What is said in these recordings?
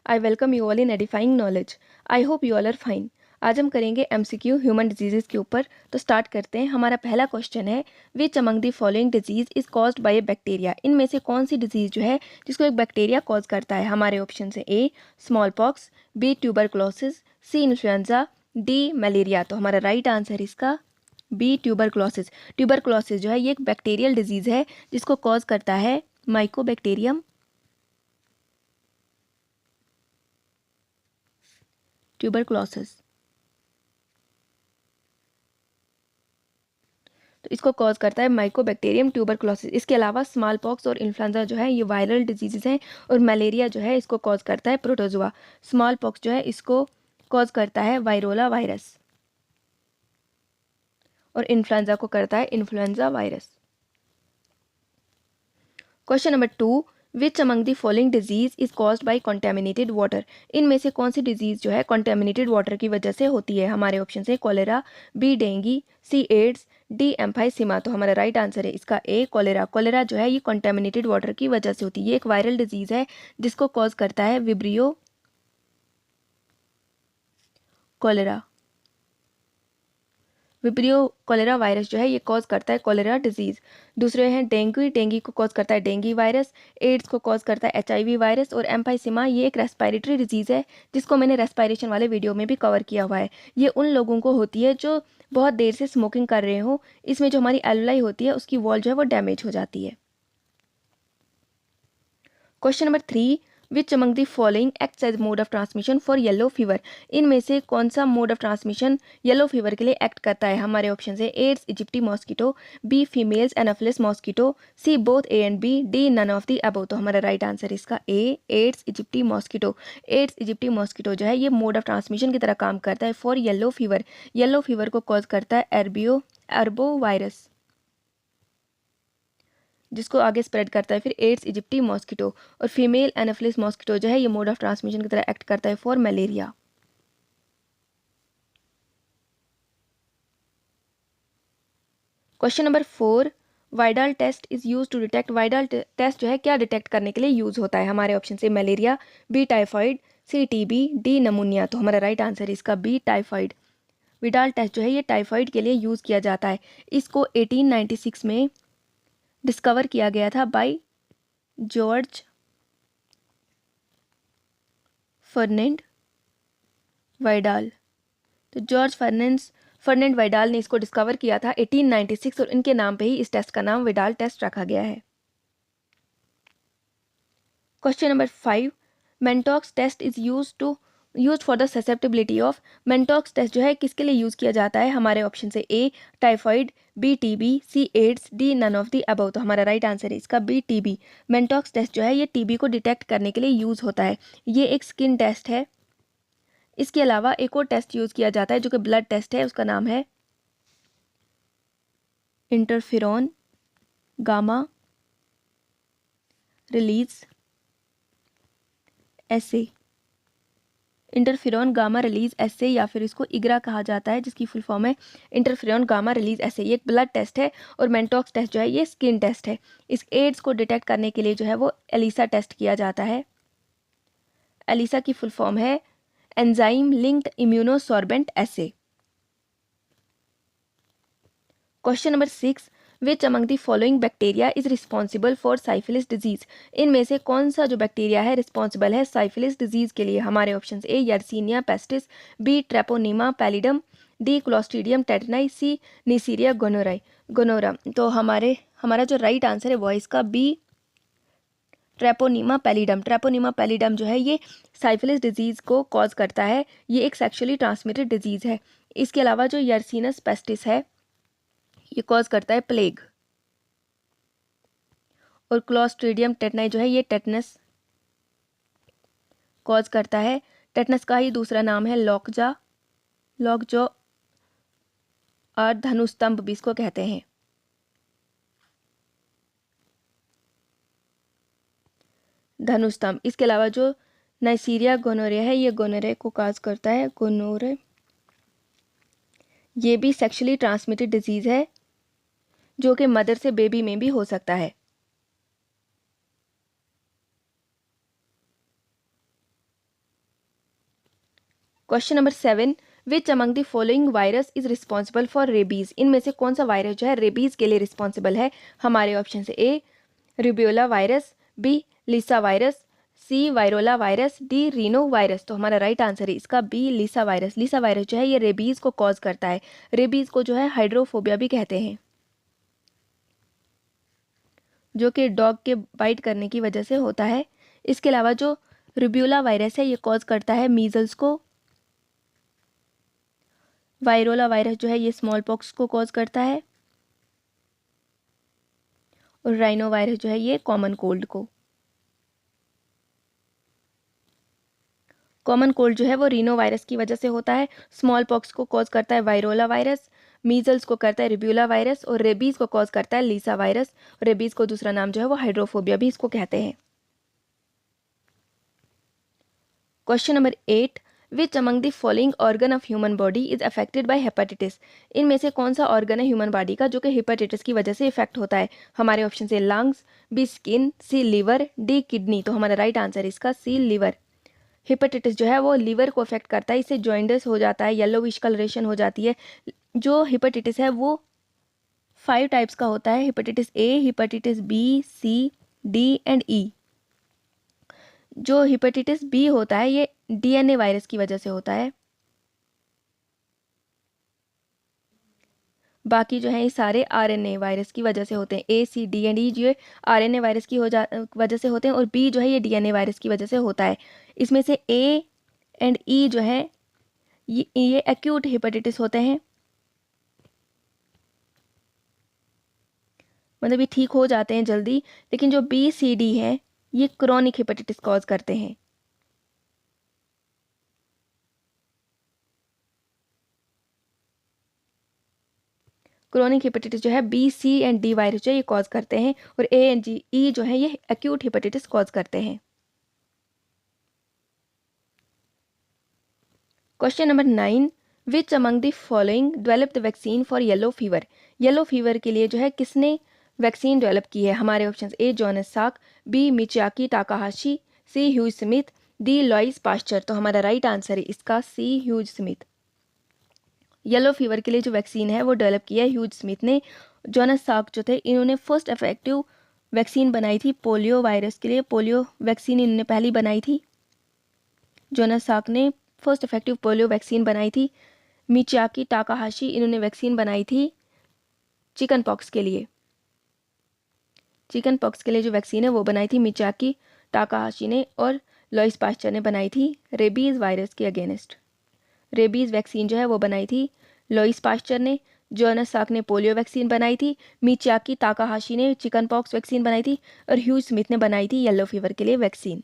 I welcome you all in edifying knowledge. I hope you all are fine. आज हम करेंगे MCQ human diseases के ऊपर। तो स्टार्ट करते हैं। हमारा पहला क्वेश्चन है, विच among the following disease is caused by A bacteria. इनमें से कौन सी डिजीज जो है जिसको एक बैक्टीरिया कॉज करता है। हमारे ऑप्शन है ए स्मॉल पॉक्स, बी ट्यूबरक्लोसिस, सी इन्फ्लुएंजा, डी मलेरिया। तो हमारा राइट आंसर इसका बी ट्यूबरक्लोसिस। ट्यूबरक्लोसिस जो है ये एक बैक्टीरियल डिजीज है जिसको कॉज करता है माइकोबैक्टीरियम ट्यूबरक्लोसिस। तो इसको कॉज करता है माइकोबैक्टीरियम ट्यूबरक्लोसिस। इसके अलावा स्मॉल पॉक्स और इन्फ्लुएंजा जो है ये वायरल डिजीजेस हैं, और मलेरिया जो है इसको कॉज करता है प्रोटोजोआ। स्मॉल पॉक्स जो है इसको कॉज करता है वायरोला वायरस, और इन्फ्लुएंजा को करता है influenza virus. Question number 2, which among the following disease is caused by contaminated water. इनमें से कौन सी डिजीज जो है कॉन्टेमिनेटेड वाटर की वजह से होती है। हमारे ऑप्शन है कोलेरा, बी डेंगी, सी एड्स, डी एम्फाइसीमा। तो हमारा राइट आंसर है इसका ए कोलेरा। कोलेरा जो है ये कॉन्टेमिनेटेड वाटर की वजह से होती है। ये एक वायरल डिजीज है जिसको कॉज करता है Vibrio cholerae. Vibrio cholerae virus जो है ये कॉज करता है कोलेरा डिजीज। दूसरे हैं डेंगू, डेंगू को कॉज करता है डेंगी वायरस। एड्स को कॉज करता है एचआईवी वायरस। और एम्फाइसीमा ये एक रेस्पिरेटरी डिजीज है जिसको मैंने रेस्पिरेशन वाले वीडियो में भी कवर किया हुआ है। ये उन लोगों को होती है जो बहुत देर से स्मोकिंग कर रहे हो। इसमें जो हमारी एल्वलाई होती है उसकी वॉल जो है वो डैमेज हो जाती है। Question number 3, which among the following acts as mode of transmission for yellow fever. इनमें से कौन सा mode of transmission yellow fever के लिए एक्ट करता है। हमारे ऑप्शन है Aedes aegypti mosquito, B females Anopheles mosquito, C both A and B, D none of the above. तो हमारा राइट आंसर इसका A Aedes aegypti mosquito. Aedes aegypti mosquito जो है ये मोड ऑफ ट्रांसमिशन की तरह काम करता है for yellow fever. Yellow fever को कॉज करता है एर्बो वायरस, जिसको आगे स्प्रेड करता है फिर एड्स इजिप्टी मॉस्किटो। और फीमेल एनाफिलिस मॉस्किटो जो है ये मोड ऑफ ट्रांसमिशन की तरह एक्ट करता है for malaria. Question number 4, Widal test is use to detect. Widal test जो है क्या डिटेक्ट करने के लिए यूज होता है। हमारे ऑप्शन से मलेरिया, बी टाइफाइड, सी टीबी, डी नमूनिया। तो हमारा राइट आंसर इसका बी टाइफाइड। विडाल टेस्ट जो है ये टाइफाइड के लिए यूज किया जाता है। इसको 1896 में डिस्कवर किया गया था बाय जॉर्ज फर्नेंड वाइडाल। तो जॉर्ज फर्नेंड वाइडाल ने इसको डिस्कवर किया था 1896, और इनके नाम पे ही इस टेस्ट का नाम विडाल टेस्ट रखा गया है। Question number 5, Mantoux test is use for the susceptibility of. Mantoux test जो है किसके लिए यूज किया जाता है। हमारे ऑप्शन से A typhoid, B TB, C AIDS, D none of the above. तो हमारा राइट आंसर है इसका बी टीबी। मेंटॉक्स टेस्ट जो है ये टीबी को डिटेक्ट करने के लिए यूज होता है। ये एक स्किन टेस्ट है। इसके अलावा एक और टेस्ट यूज किया जाता है जो कि ब्लड टेस्ट है, उसका नाम है इंटरफेरॉन गामा रिलीज एसे। इंटरफेरॉन गामा रिलीज एसे, या फिर इसको इग्रा कहा जाता है, जिसकी फुल फॉर्म है इंटरफेरॉन गामा रिलीज एसे। ये एक ब्लड टेस्ट है। और मेंटॉक्स टेस्ट जो है ये स्किन टेस्ट है। इस एड्स को डिटेक्ट करने के लिए जो है वो एलिसा टेस्ट किया जाता है। एलिसा की फुल फॉर्म है enzyme linked immunosorbent assay. Question number 6, which among the following bacteria is responsible for syphilis disease. इनमें से कौन सा जो बैक्टीरिया है रिस्पॉन्सिबल है साइफिलिस डिजीज के लिए। हमारे option A Yersinia pestis, B Treponema pallidum, D Clostridium tetani, C Neisseria gonorrhoeae. तो हमारा जो राइट आंसर है वो है इसका B Treponema pallidum. Treponema pallidum जो है ये साइफिलिस डिजीज को कॉज करता है। ये एक सेक्सुअली ट्रांसमिटेड डिजीज है। इसके अलावा जो यर्सीनस पेस्टिस है ये कॉज करता है प्लेग। और क्लोस्ट्रीडियम टेटनाई जो है ये टेटनस कॉज करता है। टेटनस का ही दूसरा नाम है लॉकजॉ और धनुस्तंभ भी इसको कहते हैं। धनुस्तंभ। इसके अलावा जो नाइसीरिया गोनोरिया है ये गोनोरे को कॉज करता है। गोनोरे ये भी सेक्सुअली ट्रांसमिटेड डिजीज है जो कि मदर से बेबी में भी हो सकता है। Question number 7, which among the following virus is responsible for rabies. इनमें से कौन सा वायरस जो है रेबीज के लिए रिस्पॉन्सिबल है। हमारे ऑप्शन से ए रूबियोला वायरस, बी लीसा वायरस, सी वायरोला वायरस, डी रीनो वायरस। तो हमारा राइट आंसर है इसका बी लीसा वायरस। लीसा वायरस जो है ये रेबीज को कॉज करता है। रेबीज को जो है हाइड्रोफोबिया भी कहते हैं, जो कि डॉग के बाइट करने की वजह से होता है। इसके अलावा जो रूबियोला वायरस है ये कॉज करता है मीजल्स को। वायरोला वायरस जो है ये स्मॉल पॉक्स को कॉज करता है, और राइनो वायरस जो है ये कॉमन कोल्ड को। कॉमन कोल्ड जो है वो रीनो वायरस की वजह से होता है। स्मॉल पॉक्स को कॉज करता है वायरोला वायरस, मीजल्स को करता है रिब्यूला वायरस, और रेबीज को कॉज करता है लीसा वायरस। रेबीज को दूसरा नाम जो है वो हाइड्रोफोबिया भी इसको कहते हैं। Question number 8, which among the following organ of human body is affected by hepatitis. इनमें से कौन सा ऑर्गन है ह्यूमन बॉडी का जो कि हेपेटाइटिस की वजह से इफेक्ट होता है। हमारे ऑप्शन से lungs, B skin, C liver, D kidney. तो हमारा राइट आंसर इसका सी लीवर। हेपेटाइटिस जो है वो लीवर को अफेक्ट करता है, इससे जॉइंडिस हो जाता है, येलोविश कलरेशन हो जाती है। जो हेपेटाइटिस है वो 5 टाइप्स का होता है, hepatitis A, hepatitis B, C, D and E. जो हेपेटाइटिस बी होता है ये डीएनए वायरस की वजह से होता है। बाकी जो है ये सारे आरएनए वायरस की वजह से होते हैं। ए, सी, डी एंड ई जो आरएनए वायरस की वजह से होते हैं, और बी जो है ये डीएनए वायरस की वजह से होता है। इसमें से ए एंड ई जो है ये एक्यूट हेपेटाइटिस होते हैं, मतलब ये ठीक हो जाते हैं जल्दी। लेकिन जो बी, सी, डी है ये क्रोनिक हेपेटाइटिस कॉज करते हैं। क्रोनिक हेपेटाइटिस जो है B, C and D virus जो है ये कॉज करते हैं, और ए एंड जी ई जो है ये एक्यूट हेपेटाइटिस कॉज करते हैं। Question number 9, which among the following developed vaccine for yellow fever. Yellow fever के लिए जो है किसने वैक्सीन डेवलप की है। हमारे option A Jonas Salk, B Michiaki Takahashi, C Hugh Smith, D Louis Pasteur. तो हमारा राइट आंसर है इसका C Hugh Smith. Yellow fever के लिए जो वैक्सीन है वो डेवलप किया है ह्यूज स्मिथ ने। जॉनस साक जो थे इन्होंने फर्स्ट इफेक्टिव वैक्सीन बनाई थी पोलियो वायरस के लिए। पोलियो वैक्सीन इन्होंने पहली बनाई थी। जॉनस साक ने फर्स्ट इफेक्टिव पोलियो वैक्सीन बनाई थी। मिचियाकी टाकाहाशी इन्होंने वैक्सीन बनाई थी चिकन पॉक्स के लिए। चिकन पॉक्स के लिए जो वैक्सीन है वो बनाई थी मिचियाकी टाकाहाशी ने, और लॉइस पास्चर ने बनाई थी रेबीज वायरस के अगेंस्ट। रेबीज वैक्सीन जो है वो बनाई थी लॉइस पास्चर ने। जॉनस साक ने पोलियो वैक्सीन बनाई थी। मिचियाकी टाकाहाशी ने चिकन पॉक्स वैक्सीन बनाई थी, और ह्यूज स्मिथ ने बनाई थी येलो फीवर के लिए vaccine.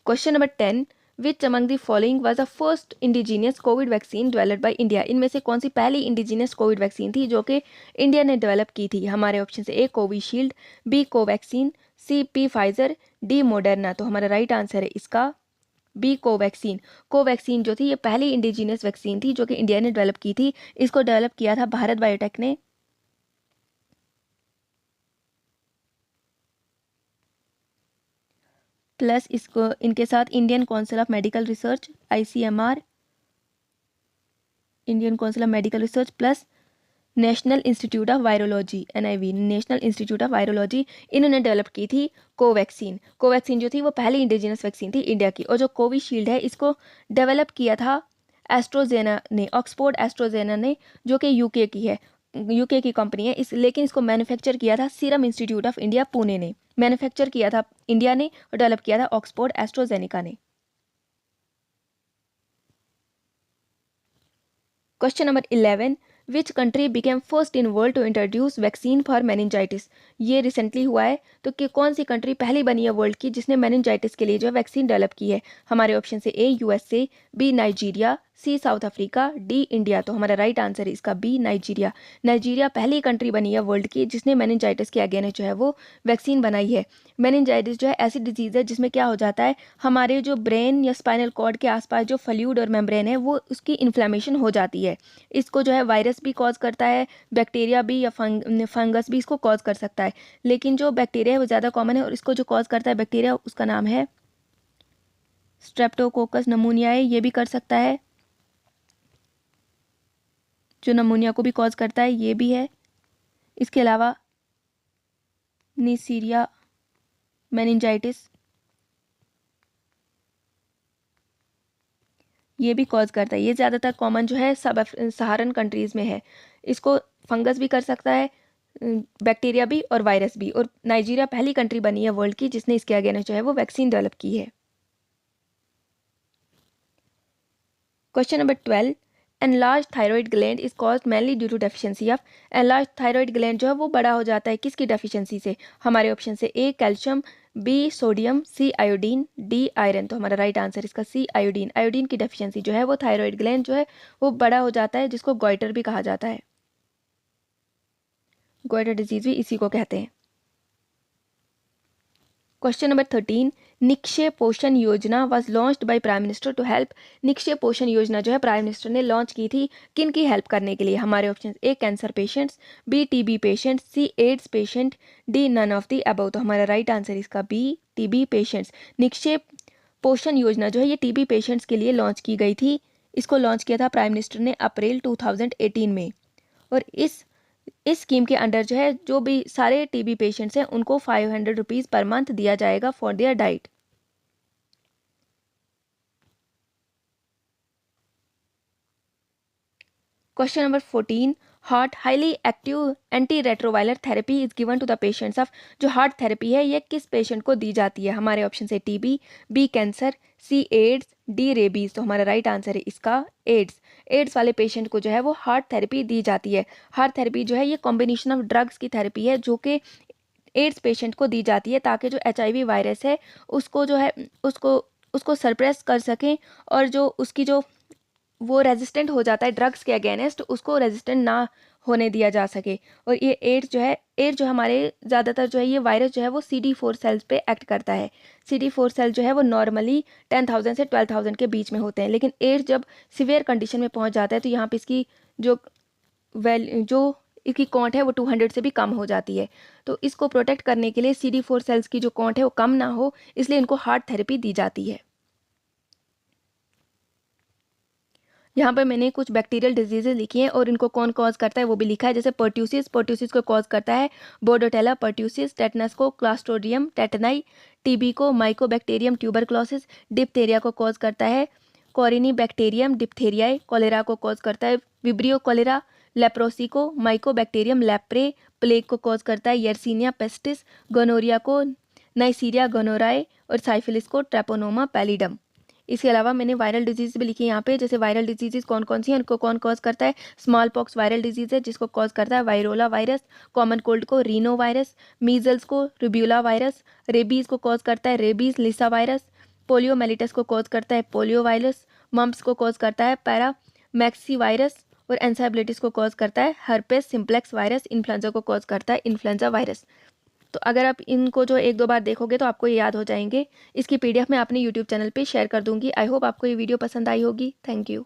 Question number 10, which among the following was the first indigenous Covid vaccine developed by India. इनमें से कौन सी पहली इंडिजीनियस कोविड वैक्सीन थी जो कि इंडिया ने डेवलप की थी। हमारे ऑप्शन से A Covishield, B Covaxin, C P Pfizer, D Moderna. तो हमारा राइट आंसर है इसका बी कोवैक्सीन। कोवैक्सीन जो थी ये पहली इंडिजीनियस वैक्सीन थी जो कि इंडिया ने डेवलप की थी। इसको डेवलप किया था भारत बायोटेक ने। प्लस इसको इनके साथ Indian council of medical research ICMR, Indian council of medical research, plus national institute of virology NIV, national institute of virology, इन्होंने डेवलप की थी कोवैक्सीन। कोवैक्सीन जो थी वो पहली इंडिजिनस वैक्सीन थी इंडिया की। और जो कोविशील्ड है इसको डेवलप किया था एस्ट्रोजेना ने, ऑक्सफोर्ड एस्ट्रोजेना ने, जो कि यूके की है, यूके की कंपनी है इस, लेकिन इसको मैन्युफैक्चर किया था serum institute of India Pune ने। मैन्युफैक्चर किया था इंडिया ने और डेवलप किया था ऑक्सफोर्ड एस्ट्रोजेनिका ने। Question number 11, which country became first in world to introduce vaccine for meningitis. ये रिसेंटली हुआ है, तो कि कौन सी कंट्री पहली बनी है वर्ल्ड की जिसने मेनिंजाइटिस के लिए जो वैक्सीन डेवलप की है। हमारे ऑप्शन से ए USA, बी नाइजीरिया, सी साउथ अफ्रीका, डी इंडिया। तो हमारा राइट आंसर है इसका बी नाइजीरिया। नाइजीरिया पहली कंट्री बनी है वर्ल्ड की जिसने मेनिंजाइटिस के अगेंस्ट जो है वो वैक्सीन बनाई है। मेनिंजाइटिस जो है ऐसी डिजीज़ है जिसमें क्या हो जाता है, हमारे जो ब्रेन या स्पाइनल कॉर्ड के आसपास जो फ्लूइड और मेम्ब्रेन है वो उसकी इन्फ्लेमेशन हो जाती है। इसको जो है वायरस भी कॉज करता है, बैक्टीरिया भी या फंगस भी इसको कॉज कर सकता है। लेकिन जो बैक्टीरिया है वो ज़्यादा कॉमन है, और इसको जो कॉज करता है बैक्टीरिया उसका नाम है स्ट्रेप्टोकोकस नमूनिया है, ये भी कर सकता है, जो नमूनिया को भी कॉज करता है, ये भी है। इसके अलावा नीसीरिया मेनिंजाइटिस, ये भी कॉज करता है। ये ज़्यादातर कॉमन जो है सब सहारन कंट्रीज़ में है। इसको फंगस भी कर सकता है, बैक्टीरिया भी और वायरस भी। और नाइजीरिया पहली कंट्री बनी है वर्ल्ड की जिसने इसके अगेंस्ट जो है वो वैक्सीन डेवलप की है। Question number 12, enlarge thyroid gland is caused mainly due to deficiency of. Enlarge thyroid gland जो है वो बड़ा हो जाता है किसकी डेफिशिएंसी से? हमारे ऑप्शन से A calcium, B sodium, C iodine, D iron. तो हमारा राइट आंसर इसका सी आयोडीन। आयोडीन की डेफिशिएंसी जो है वो थायराइड ग्लैंड जो है वो बड़ा हो जाता है, जिसको गॉइटर भी कहा जाता है। गॉइटर डिजीज भी इसी को कहते हैं। Question number 13, Nikshay Poshan Yojana was launched by prime minister to help. Nikshay Poshan Yojana जो है प्राइम मिनिस्टर ने लॉन्च की थी किन की हेल्प करने के लिए? हमारे option A cancer patients, B TB patients, C AIDS patient, D none of the above. तो हमारा राइट आंसर इसका B TB patients. Nikshay Poshan Yojana जो है ये टीबी पेशेंट्स के लिए लॉन्च की गई थी। इसको लॉन्च किया था प्राइम मिनिस्टर ने अप्रैल 2018 में। और इस स्कीम के अंडर जो है जो भी सारे टीबी पेशेंट्स हैं उनको 500 रुपीज़ पर मंथ दिया जाएगा for their diet. Question number 14, HAART highly active anti retroviral therapy is given to the patients of. जो हार्ट थेरेपी है ये किस पेशेंट को दी जाती है? हमारे ऑप्शन से टीबी, बी कैंसर, सी एड्स, डी रेबीज। तो हमारा राइट आंसर है इसका एड्स। एड्स वाले पेशेंट को जो है वो हार्ट थेरेपी दी जाती है। हार्ट थेरेपी जो है ये कॉम्बिनेशन ऑफ ड्रग्स की थेरेपी है जो कि एड्स पेशेंट को दी जाती है ताकि जो HIV वायरस है उसको जो है उसको उसको सरप्रेस कर सकें, और जो उसकी जो वो रेजिस्टेंट हो जाता है ड्रग्स के अगेंस्ट, उसको रेजिस्टेंट ना होने दिया जा सके। और ये एड्स जो हमारे ज़्यादातर जो है ये वायरस जो है वो CD4 सेल्स पे एक्ट करता है। CD4 सेल जो है वो नॉर्मली 10,000 से 12,000 के बीच में होते हैं, लेकिन एड्स जब सिवियर कंडीशन में पहुंच जाता है तो यहाँ पे इसकी जो इसकी काउंट है वो 200 से भी कम हो जाती है। तो इसको प्रोटेक्ट करने के लिए CD4 सेल्स की जो काउंट है वो कम ना हो, इसलिए इनको हार्ट थेरेपी दी जाती है। यहाँ पर मैंने कुछ बैक्टीरियल डिजीजेज लिखी हैं और इनको कौन कॉज करता है वो भी लिखा है। जैसे पर्ट्यूसिस को कॉज करता है बोर्डोटेला पर्ट्यूसिस, टेटनस को क्लास्ट्रोडियम टेटनाई, टीबी को माइकोबैक्टीरियम ट्यूबरक्लोसिस, डिप्थेरिया को कॉज करता है कोरिनी बैक्टीरियम डिप्थेरियाई, कोलेरा को कॉज करता है विब्रियो कोलेरा, लेप्रोसी को माइकोबैक्टीरियम लेप्रे, प्लेग को कॉज करता है यर्सीनिया पेस्टिस, गोनोरिया को नाइसीरिया गोनोराए और साइफिलिस को ट्रेपोनोमा पैलिडम। इसके अलावा मैंने वायरल डिजीज भी लिखी है यहाँ पे। जैसे वायरल डिजीजेज कौन कौन सी हैं, उनको कौन कॉज करता है? स्मॉल पॉक्स वायरल डिजीज है जिसको कॉज करता है वायरोला वायरस, कॉमन कोल्ड को रीनो वायरस, मीजल्स को रुब्यूला वायरस, रेबीज को कॉज करता है रेबीज लिसा वायरस, पोलियोमेलिटस को कॉज करता है पोलियो वायरस, मम्प्स को कॉज करता है पैरामैक्सी वायरस, और एंसेफेलाइटिस को कॉज करता है हर्पेस सिम्प्लेक्स वायरस, इन्फ्लुएंजा को कॉज करता है इन्फ्लुएंजा वायरस। तो अगर आप इनको जो एक दो बार देखोगे तो आपको ये याद हो जाएंगे। इसकी PDF मैं अपने YouTube चैनल पे शेयर कर दूंगी। आई होप आपको ये वीडियो पसंद आई होगी। Thank you.